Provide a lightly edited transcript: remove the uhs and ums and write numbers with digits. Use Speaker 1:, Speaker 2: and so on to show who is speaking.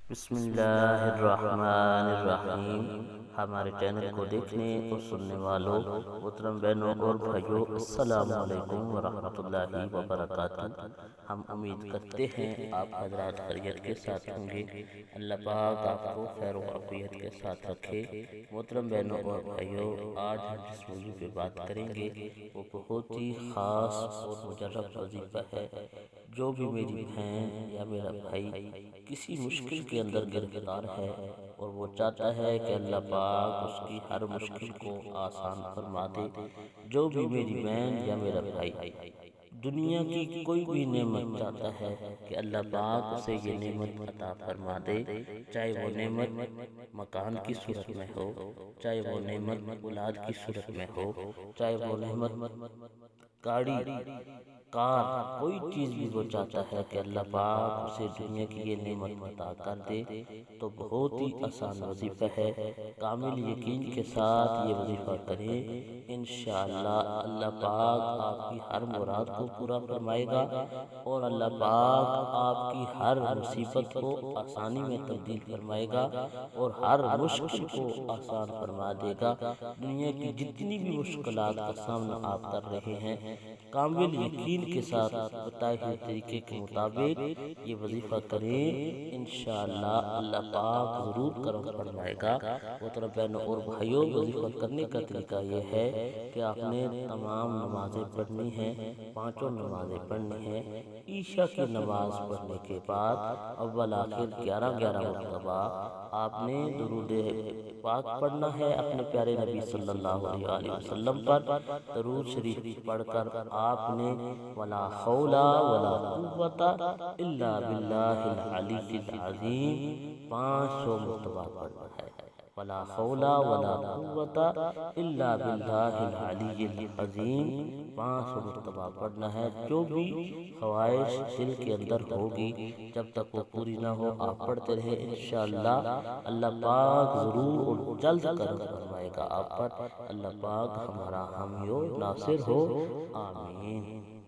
Speaker 1: بسم اللہ الرحمن الرحیم۔ ہمارے چینل کو دیکھنے اور سننے والوں محترم بہنوں اور بھائیوں، السلام علیکم ورحمۃ اللہ وبرکاتہ۔ ہم امید کرتے ہیں آپ حضرات خیریت کے ساتھ ہوں گے۔ اللہ پاک آپ کو خیر و عافیت کے ساتھ رکھے۔ محترم بہنوں اور بھائیوں، آج ہم جس موضوع پہ بات کریں گے وہ بہت ہی خاص اور مجرب وظیفہ ہے۔ جو بھی میری بہن یا میرا بھائی کسی مشکل کے اندر گرفتار ہے اور وہ چاہتا ہے کہ اللہ پاک اس کی ہر مشکل کو آسان فرما دے، جو بھی میری بہن یا میرا بھائی دنیا کی کوئی بھی نعمت چاہتا ہے کہ اللہ پاک اسے یہ نعمت عطا فرما دے، چاہے وہ نعمت مکان کی صورت میں ہو، چاہے وہ نعمت اولاد کی صورت میں ہو، چاہے وہ نعمت گاڑی کار، کوئی چیز بھی وہ چاہتا ہے کہ اللہ پاک اسے دنیا کی یہ نعمت عطا کر دے تو بہت ہی آسان وظیفہ ہے۔ کامل یقین کے ساتھ یہ وظیفہ کریں، انشاءاللہ اللہ پاک آپ کی ہر مراد کو پورا فرمائے گا اور اللہ پاک آپ کی ہر مصیبت کو آسانی میں تبدیل فرمائے گا اور ہر مشکل کو آسان فرما دے گا۔ دنیا کی جتنی بھی مشکلات کا سامنا آپ کر رہے ہیں، کامل یقین کے ساتھ بتائے ہوئے طریقے کے مطابق یہ وظیفہ کریں، انشاءاللہ اللہ پاک ضرور کرم فرمائے گا۔ محترم بہنوں اور بھائیوں، وظیفہ کرنے کا طریقہ یہ ہے کہ آپ نے تمام نمازیں پڑھنی ہیں، پانچوں نمازیں پڑھنی ہیں۔ عشاء کی نماز پڑھنے کے بعد اول آخر 11 مرتبہ آپ نے درود پاک پڑھنا ہے اپنے پیارے نبی صلی اللہ علیہ وآلہ وسلم پر۔ درود شریف پڑھ کر آپ نے ولا حول ولا قوت الا باللہ العلی العظیم 500 مرتبہ پڑھنا ہے۔ ولا حول ولا قوت الا باللہ العلی العظیم 500 مرتبہ پڑھنا ہے۔ جو بھی خواہش دل کے اندر ہوگی، جب تک وہ پوری نہ ہو آپ پڑھتے رہے، انشاءاللہ اللہ پاک ضرور اور جلد کرم فرمائے گا آپ پر۔ اللہ پاک ہمارا حامی و ناصر ہو، آمین۔